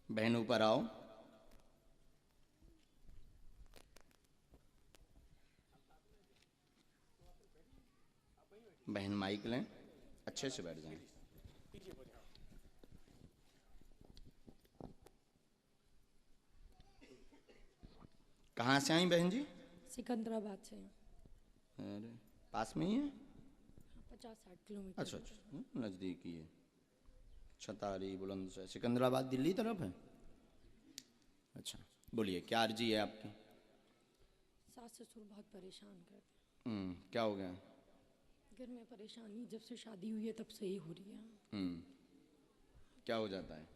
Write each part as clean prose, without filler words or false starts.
बहन ऊपर आओ। बहन माइक लें, अच्छे से बैठ जाएं। कहाँ से आई बहन जी? सिकंदराबाद से। अरे पास में ही है? 50-60 किलोमीटर। अच्छा अच्छा, नज़दीक ही है। छतारी बुलंदशहर सिकंदराबाद दिल्ली तरफ है। अच्छा बोलिए, क्या अर्जी है आपकी? सास ससुर बहुत परेशान करते हैं। क्या हो गया? घर में परेशानी जब से शादी हुई है तब से ही हो रही है। क्या हो जाता है?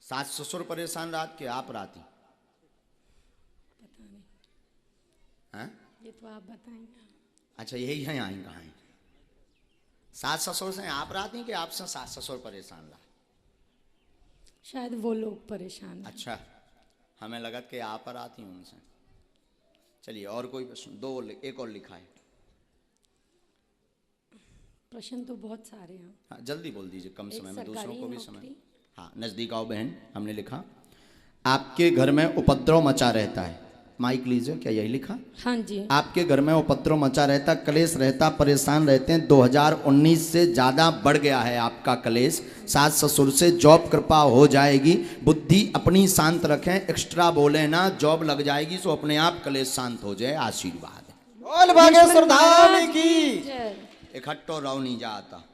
सास ससुर परेशान रात के, आप राती? पता नहीं, हैं? ये तो आप बताएंगे। अच्छा यही है, यहाँ कहाँ है? सास ससुर से आप राती कि आपसे सास ससुर परेशान रहा? शायद वो लोग परेशान हैं। अच्छा, हमें लगा कि आप पर आती हूँ उनसे। चलिए और कोई प्रश्न? एक और लिखा है। प्रश्न तो बहुत सारे हैं। हाँ जल्दी बोल दीजिए, कम समय में दूसरों को भी समय। नौकरी। हाँ नज़दीक आओ बहन। हमने लिखा आपके घर में उपद्रव मचा रहता है। माइक लीजिए, क्या यही लिखा? हाँ जी। आपके घर में उपद्रव मचा रहता, कलेश रहता, परेशान रहते हैं। 2019 से ज़्यादा बढ़ गया है आपका कलेश। सास ससुर से जॉब कृपा हो जाएगी। बुद्धि अपनी शांत रखें, एक्स्ट्रा बोले ना, जॉब लग जाएगी तो अपने आप कलेश शांत हो जाए। आशीर्वाद है। बोल बागेश्वर धाम की। जय। इकट्ठो रहो नहीं जाता।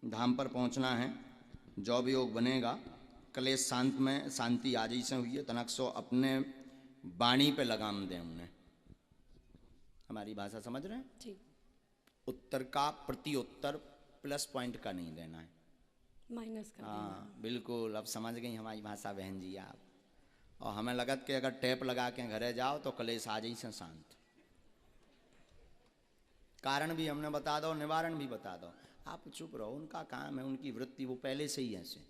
धाम पर पहुंचना है, जॉब योग बनेगा, कलेश शांत में शांति आजी से हुई है। तनक सो अपने वाणी पे लगाम दें उन्हें। हमारी भाषा समझ रहे हैं? ठीक। उत्तर का प्रति उत्तर प्लस पॉइंट का नहीं देना है, माइनस का। हाँ बिल्कुल। अब समझ गई हमारी भाषा बहन जी आप। और हमें लगत कि अगर टेप लगा के घरे जाओ तो कलेश आ जाई से शांत। कारण भी हमने बता दो, निवारण भी बता दो। आप चुप रहो, उनका काम है, उनकी वृत्ति, वो पहले से ही ऐसे।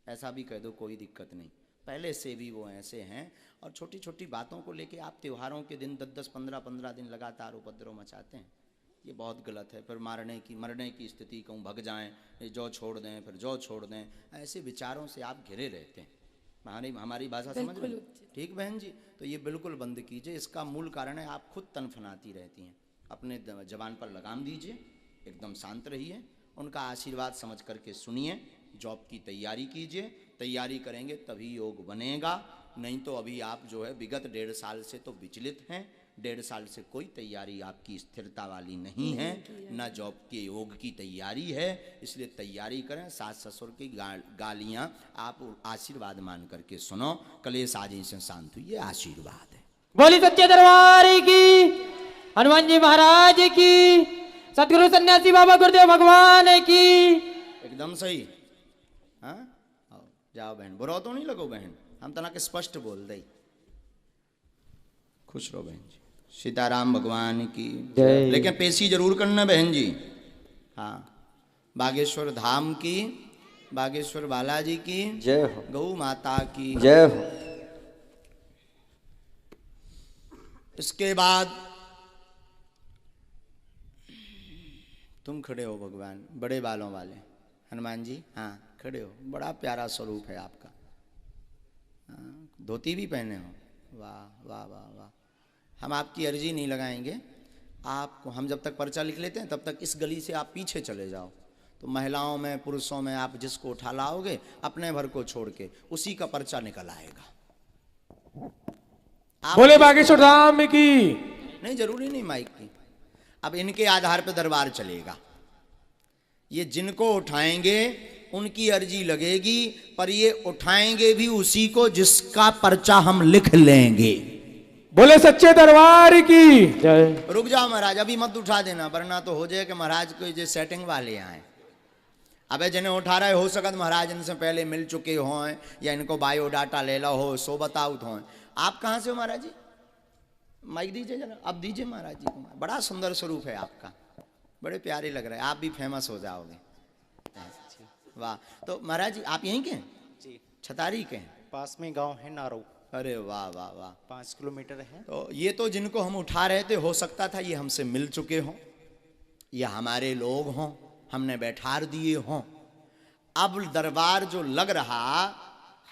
ऐसा भी कह दो कोई दिक्कत नहीं, पहले से भी वो ऐसे हैं। और छोटी छोटी बातों को लेके आप त्योहारों के दिन 10-10, 15-15 दिन लगातार उपद्रव मचाते हैं। ये बहुत गलत है। फिर मरने की स्थिति, कहूँ भग जाएं, जो छोड़ दें, फिर जो छोड़ दें, ऐसे विचारों से आप घिरे रहते हैं। हमारी भाषा समझ रहे हैं? ठीक बहन जी, तो ये बिल्कुल बंद कीजिए। इसका मूल कारण है आप खुद तनफनाती रहती हैं। अपने जबान पर लगाम दीजिए, एकदम शांत रहिए, उनका आशीर्वाद समझ करके सुनिए। जॉब की तैयारी कीजिए, तैयारी करेंगे तभी योग बनेगा। नहीं तो अभी आप जो है विगत 1.5 साल से तो विचलित हैं। 1.5 साल से कोई तैयारी आपकी स्थिरता वाली नहीं है, न जॉब के योग की तैयारी है। इसलिए तैयारी करें। सास ससुर की गालियाँ आप आशीर्वाद मान करके सुनो। कलेश आज से शांत हुई, ये आशीर्वाद है। बोली सच्चे दरबार की, हनुमान जी महाराज की, सतगुरु सन्यासी बाबा गुरुदेव भगवान की। एकदम सही। हाँ जाओ बहन, बुरा तो नहीं लगो बहन, हम तना के स्पष्ट बोल दे। खुश रहो बहन जी। सीताराम भगवान की जय। लेकिन पेशी जरूर करना बहन जी। हाँ बागेश्वर धाम की, बागेश्वर बालाजी की जय हो, गौ माता की जय हो। इसके बाद तुम खड़े हो भगवान, बड़े बालों वाले हनुमान जी। हाँ खड़े हो, बड़ा प्यारा स्वरूप है आपका। धोती भी पहने हो, वाह वाह वाह वाह। हम आपकी अर्जी नहीं लगाएंगे आपको। हम जब तक पर्चा लिख लेते हैं तब तक इस गली से आप पीछे चले जाओ, तो महिलाओं में पुरुषों में आप जिसको उठा लाओगे अपने भर को छोड़ के उसी का पर्चा निकल आएगा। बोले बागेश्वर धाम की। नहीं जरूरी नहीं माइक की, अब इनके आधार पर दरबार चलेगा। ये जिनको उठाएंगे उनकी अर्जी लगेगी, पर ये उठाएंगे भी उसी को जिसका पर्चा हम लिख लेंगे। बोले सच्चे दरबार की जय। रुक जाओ महाराज, अभी मत उठा देना, वरना तो हो जाए कि महाराज को जो सेटिंग वाले आए। अबे जिन्हें उठा रहे हो सकत महाराज इनसे पहले मिल चुके हों या इनको बायोडाटा ले लो हो, सो बताओ हो। आप कहाँ से हो महाराज जी? माइक दीजिए जरा, अब दीजिए महाराज जी को। बड़ा सुंदर स्वरूप है आपका, बड़े प्यारे लग रहे हैं, आप भी फेमस हो जाओगे। वाह। तो महाराज जी आप यहीं के हैं? जी। छतारी के हैं? पास में गांव है नारो। अरे वाह वाह वाह। 5 किलोमीटर है। तो ये तो जिनको हम उठा रहे थे, हो सकता था ये हमसे मिल चुके हों, ये हमारे लोग हों, हमने बैठार दिए हों। अब दरबार जो लग रहा,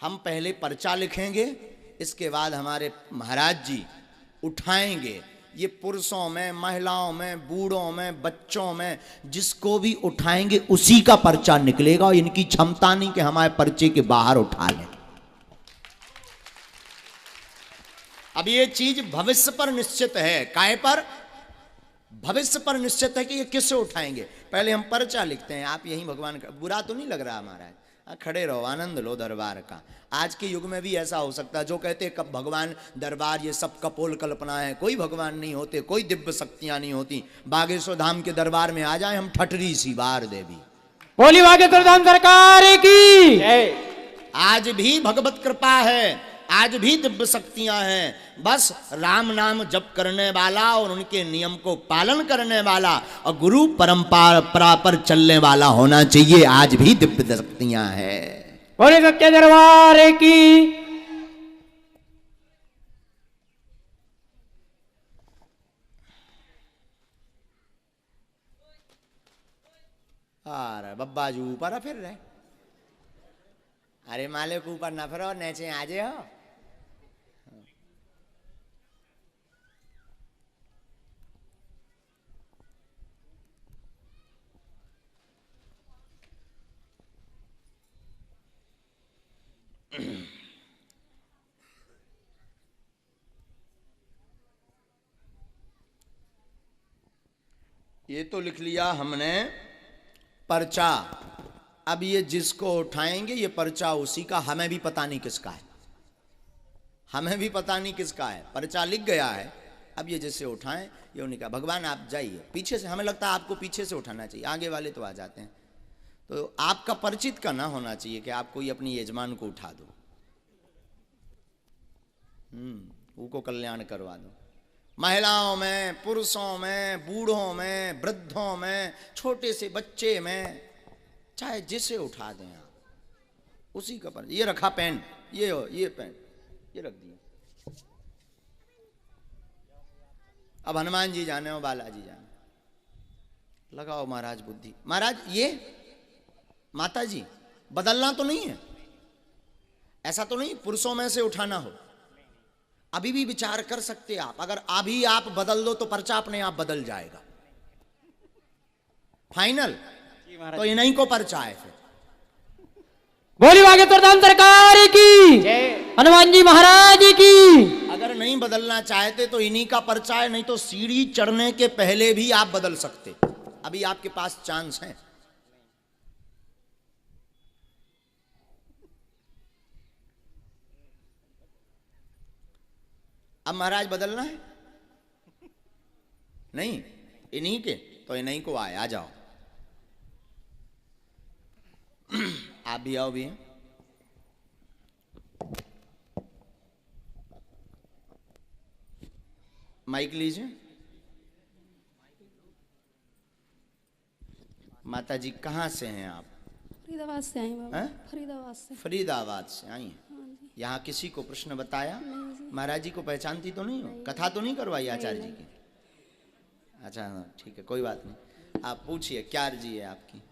हम पहले पर्चा लिखेंगे, इसके बाद हमारे महाराज जी उठाएंगे। ये पुरुषों में, महिलाओं में, बूढ़ों में, बच्चों में, जिसको भी उठाएंगे उसी का पर्चा निकलेगा। और इनकी क्षमता नहीं कि हमारे पर्चे के बाहर उठा लें। अब ये चीज भविष्य पर निश्चित है। काय पर? भविष्य पर निश्चित है कि ये किससे उठाएंगे। पहले हम पर्चा लिखते हैं। आप यही भगवान का, बुरा तो नहीं लग रहा हमारा, खड़े रहो, आनंद लो दरबार का। आज के युग में भी ऐसा हो सकता है, जो कहते कब भगवान दरबार ये सब कपोल कल्पना है, कोई भगवान नहीं होते, कोई दिव्य शक्तियां नहीं होती। बागेश्वर धाम के दरबार में आ जाए हम, ठटरी सी बार देवी। बोली बागेश्वर धाम सरकार की। आज भी भगवत कृपा है, आज भी दिव्य शक्तियां हैं। बस राम नाम जप करने वाला और उनके नियम को पालन करने वाला और गुरु परंपरा पर चलने वाला होना चाहिए। आज भी दिव्य शक्तियां हैं। बोले सच्चे दरबार की। अरे बब्बा जी ऊपर फिर रहे। अरे मालिक ऊपर ना फिरो, नीचे आ जाओ। ये तो लिख लिया हमने पर्चा। अब ये जिसको उठाएंगे ये पर्चा उसी का, हमें भी पता नहीं किसका है, हमें भी पता नहीं किसका है। पर्चा लिख गया है, अब ये जिससे उठाएं ये उन्हीं का। भगवान आप जाइए पीछे से, हमें लगता है आपको पीछे से उठाना चाहिए, आगे वाले तो आ जाते हैं। तो आपका परिचित का ना होना चाहिए कि आप कोई अपनी यजमान को उठा दो, उनको कल्याण करवा दो। महिलाओं में, पुरुषों में, बूढ़ों में, वृद्धों में, छोटे से बच्चे में, चाहे जिसे उठा दें आप उसी का पर। ये रखा पेन, ये पेन ये रख दिया। अब हनुमान जी जाने और बालाजी जाने। लगाओ महाराज बुद्धि। महाराज ये माता जी बदलना तो नहीं है, ऐसा तो नहीं पुरुषों में से उठाना हो। अभी भी विचार कर सकते आप, अगर अभी आप बदल दो तो पर्चा अपने आप बदल जाएगा। फाइनल तो इन्हीं को पर्चा है फिर। बोली बागेश्वर धाम सरकार की, हनुमान जी महाराज की। अगर नहीं बदलना चाहते तो इन्हीं का पर्चा है, नहीं तो सीढ़ी चढ़ने के पहले भी आप बदल सकते। अभी आपके पास चांस है। अब महाराज बदलना है नहीं, इन्हीं के तो इन्हीं को आए, आ जाओ। आप भी आओ भी। माइक लीजिए। माता जी कहाँ से हैं आप? फरीदाबाद से आई बाबा। हैं? फरीदाबाद से। फरीदाबाद से आई हैं। यहाँ किसी को प्रश्न बताया? महाराज जी को पहचानती तो नहीं हो? कथा तो नहीं करवाई आचार्य जी की? अच्छा हाँ ठीक है, कोई बात नहीं। आप पूछिए क्या अर्जी है आपकी?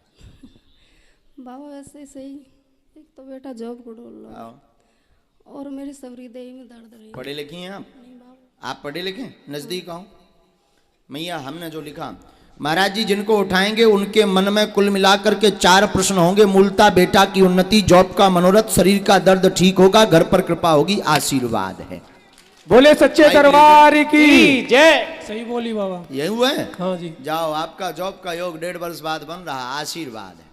बाबा वैसे सही, एक तो बेटा जॉब को ढूंढ लो आओ। और मेरी सबरी देही में दर्द रही। पढ़े लिखी हैं आप? नहीं बाबा। आप पढ़े लिखे? नजदीक आओ। मैया हमने जो लिखा, महाराज जी जिनको उठाएंगे उनके मन में कुल मिलाकर के 4 प्रश्न होंगे। मूलता बेटा की उन्नति, जॉब का मनोरथ, शरीर का दर्द ठीक होगा, घर पर कृपा होगी, आशीर्वाद है। बोले सच्चे दरबार की जय। सही बोली बाबा। यही हुआ है? हाँ जी। जाओ, आपका जॉब का योग 1.5 वर्ष बाद बन रहा, आशीर्वाद है।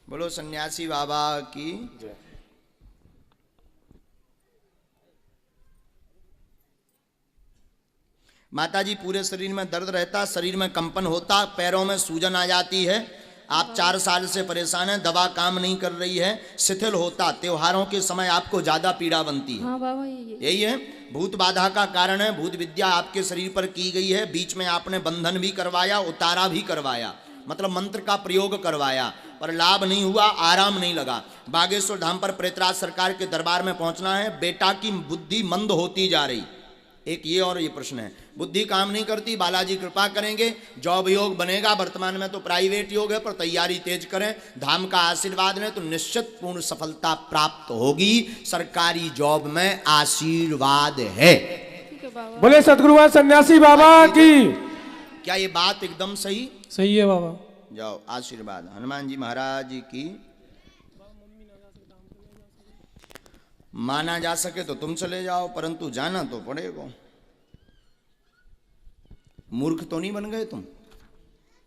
बोलो सन्यासी बाबा की जय। माताजी पूरे शरीर में दर्द रहता, शरीर में कंपन होता, पैरों में सूजन आ जाती है। आप 4 साल से परेशान हैं, दवा काम नहीं कर रही है, शिथिल होता, त्योहारों के समय आपको ज्यादा पीड़ा बनती है। हाँ बाबा यही है, भूत बाधा का कारण है। भूत विद्या आपके शरीर पर की गई है, बीच में आपने बंधन भी करवाया, उतारा भी करवाया, मतलब मंत्र का प्रयोग करवाया। पर लाभ नहीं हुआ, आराम नहीं लगा। बागेश्वर धाम पर प्रेतराज सरकार के दरबार में पहुंचना है। बेटा की बुद्धि मंद होती जा रही, एक ये और ये प्रश्न है, बुद्धि काम नहीं करती, बालाजी कृपा करेंगे, जॉब योग बनेगा। वर्तमान में तो प्राइवेट योग है, पर तैयारी तेज करें, धाम का आशीर्वाद लें तो निश्चित पूर्ण सफलता प्राप्त होगी। सरकारी जॉब में आशीर्वाद है। बोले सतगुरुवान सन्यासी बाबा की। क्या ये बात एकदम सही? सही है बाबा। जाओ, आशीर्वाद हनुमान जी महाराज की। माना जा सके तो तुम चले जाओ, परंतु जाना तो पड़ेगा। मूर्ख तो नहीं बन गए तुम?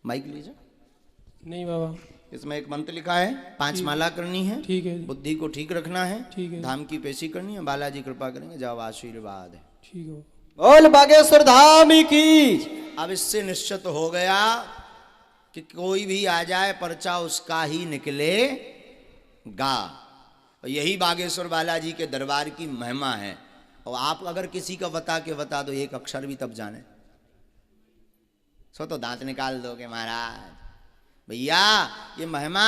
माइक लीजिए। नहीं बाबा। इसमें एक मंत्र लिखा है, 5 माला करनी है, ठीक है। बुद्धि को ठीक रखना है, ठीक है। धाम की पेशी करनी है, बालाजी कृपा करेंगे। जाओ, आशीर्वाद है। ठीक है। बोल बागेश्वर धाम की। अब इससे निश्चित हो गया कि कोई भी आ जाए पर्चा उसका ही निकलेगा। यही बागेश्वर बालाजी के दरबार की महिमा है। और आप अगर किसी का बता दो एक अक्षर भी तब जाने, सो तो दांत निकाल दोगे महाराज। भैया ये महिमा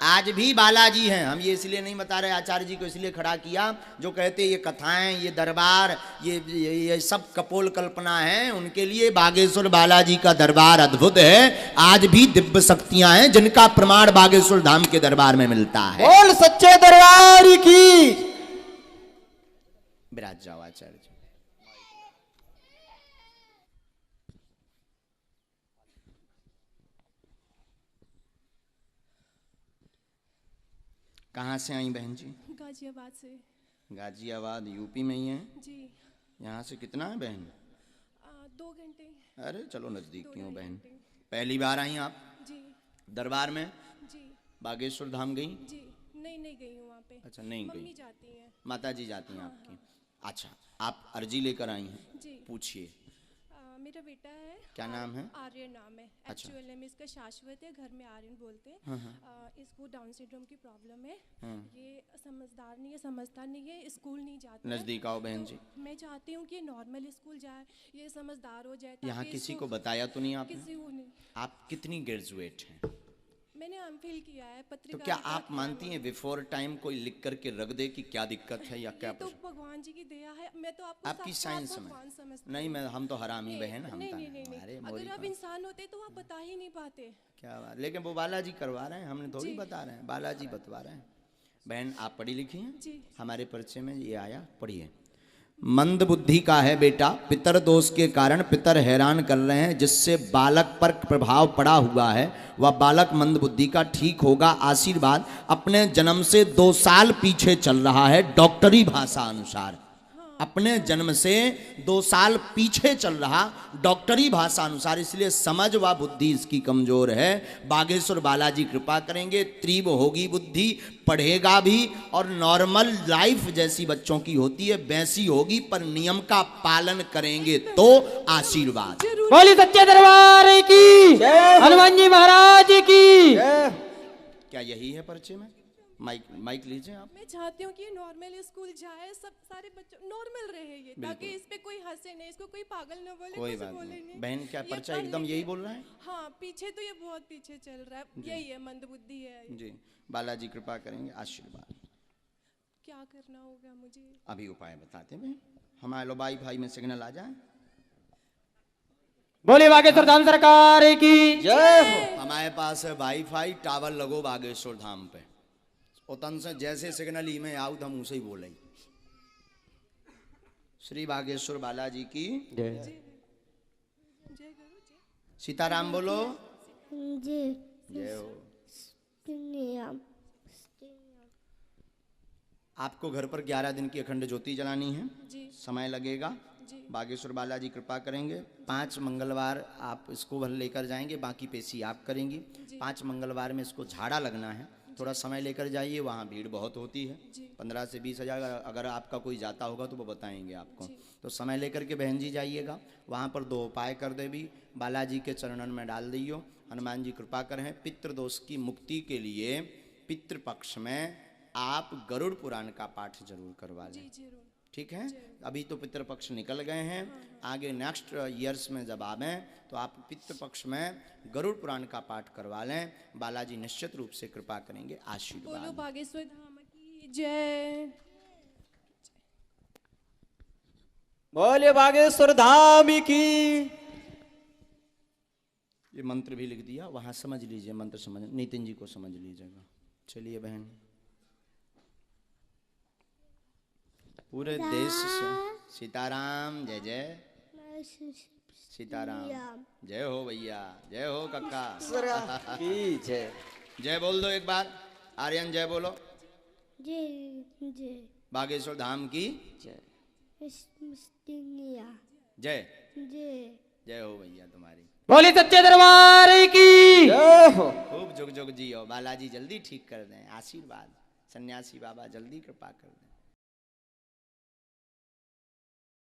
आज भी बालाजी हैं। हम ये इसलिए नहीं बता रहे, आचार्य जी को इसलिए खड़ा किया, जो कहते ये कथाएं, ये दरबार, ये सब कपोल कल्पना है, उनके लिए बागेश्वर बालाजी का दरबार अद्भुत है। आज भी दिव्य शक्तियां हैं जिनका प्रमाण बागेश्वर धाम के दरबार में मिलता है। बोल सच्चे दरबार की। विराज जाओ आचार्य जी। कहाँ से आई बहन जी? गाजियाबाद से। गाजियाबाद यूपी में ही है जी। यहाँ से कितना है बहन? 2 घंटे। अरे चलो नजदीक की हो बहन। पहली बार आई आप जी। दरबार में? जी। बागेश्वर धाम गई? जी नहीं गई हूँ वहाँ पे। अच्छा नहीं गई। मम्मी जाती हैं। माता जी जाती हैं आपकी। अच्छा, आप अर्जी लेकर आई हैं? जी। पूछिए। मेरा बेटा है। क्या नाम है? आर्यन नाम है। अच्छा। एक्चुअल नेम इसका शाश्वत है, घर में आर्यन बोलते हैं। इसको डाउन सिंड्रोम की प्रॉब्लम है। ये समझदार नहीं है, समझता नहीं है, स्कूल नहीं जाता। नजदीक आओ बहन जी। मैं चाहती हूँ कि नॉर्मल स्कूल जाए, ये समझदार हो जाए। यहाँ किसी को बताया तो नहीं आपने? किसी को नहीं। आप कितनी ग्रेजुएट हैं? मैंने एमफिल किया है तो पत्रिका। क्या आप मानती हैं बिफोर टाइम कोई लिख करके रख दे कि क्या दिक्कत है या क्या तो भगवान जी की दया है। मैं तो आपकी साइंस में नहीं, मैं हम तो हरामी बहन हम नहीं। अगर आप इंसान होते तो आप बता ही नहीं पाते। क्या बात, लेकिन वो बालाजी करवा रहे हैं, हमने थोड़ी बता रहे हैं, बालाजी बतवा रहे हैं। बहन आप पढ़ी लिखी हैं? जी। हमारे परिचय में ये आया, पढ़िए। मंद बुद्धि का है बेटा, पितर दोष के कारण पितर हैरान कर रहे हैं, जिससे बालक पर प्रभाव पड़ा हुआ है। वह बालक मंद बुद्धि का ठीक होगा, आशीर्वाद। अपने जन्म से 2 साल पीछे चल रहा है, डॉक्टरी भाषा अनुसार। अपने जन्म से 2 साल पीछे चल रहा डॉक्टरी भाषा अनुसार, इसलिए समझ व बुद्धि इसकी कमजोर है। बागेश्वर बालाजी कृपा करेंगे, तीव्र होगी बुद्धि, पढ़ेगा भी और नॉर्मल लाइफ जैसी बच्चों की होती है वैसी होगी, पर नियम का पालन करेंगे तो आशीर्वाद। बोली सच्चे दरबार की, हनुमान जी महाराज की। क्या यही है परिचय में? माइक लीजिए आप। मैं चाहती हूँ कि नॉर्मल स्कूल जाए, सब सारे बच्चे नॉर्मल रहे ये, ताकि इस पे कोई हंसे नहीं, इसको कोई पागल न बोले, कोई कुछ बात बोले नहीं। नहीं। बहन क्या पर्चा एकदम यही बोल रहा है? हाँ, पीछे तो ये बहुत पीछे चल रहा है, यही है मंदबुद्धि है जी। बालाजी कृपा करेंगे, आशीर्वाद। क्या करना होगा मुझे? अभी उपाय बताते हैं। हमारे लो वाईफाई में सिग्नल आ जाए। बोले बागेश्वर धाम सरकार की जय हो। हमारे पास है वाईफाई टावर लगो बागेश्वर धाम पे, उतन से जैसे सिग्नल ई में आऊ हम उसे ही बोले। श्री बागेश्वर बालाजी की जय। सीताराम बोलो। जय जय हो। आपको घर पर 11 दिन की अखंड ज्योति जलानी है। जी। समय लगेगा। बागेश्वर बालाजी कृपा करेंगे। 5 मंगलवार आप इसको भर लेकर जाएंगे, बाकी पेशी आप करेंगी। 5 मंगलवार में इसको झाड़ा लगना है, थोड़ा समय लेकर जाइए, वहाँ भीड़ बहुत होती है। 15 से 20 हज़ार अगर आपका कोई जाता होगा तो वो बताएंगे आपको। तो समय लेकर के बहन जी जाइएगा, वहाँ पर 2 उपाय कर दे भी, बालाजी के चरणन में डाल दियो। हनुमान जी कृपा करें। पितृदोष की मुक्ति के लिए पितृपक्ष में आप गरुड़ पुराण का पाठ जरूर करवा लें। ठीक है। अभी तो पितृपक्ष निकल गए हैं, आगे नेक्स्ट ईयर्स में जब आवें तो आप पितृपक्ष में गरुड़ पुराण का पाठ करवा लें। बालाजी निश्चित रूप से कृपा करेंगे। बोलो आशीर्वाद। बागेश्वर धाम की जय। बोले बागेश्वर धाम की। ये मंत्र भी लिख दिया, वहां समझ लीजिए, मंत्र समझ, नितिन जी को समझ लीजिएगा। चलिए बहन, पूरे देश से सीताराम, जय जय सीताराम, जय हो भैया, जय हो कक्का की जय। जय बोल दो एक बार, आर्यन जय बोलो। जय जय बागेश्वर धाम की जय। जय। जय जय हो भैया तुम्हारी। बोले सच्चे दरबार की। जय हो। खूब जुग जुग जियो। बालाजी जल्दी ठीक कर दें। आशीर्वाद। सन्यासी बाबा जल्दी कृपा कर दें।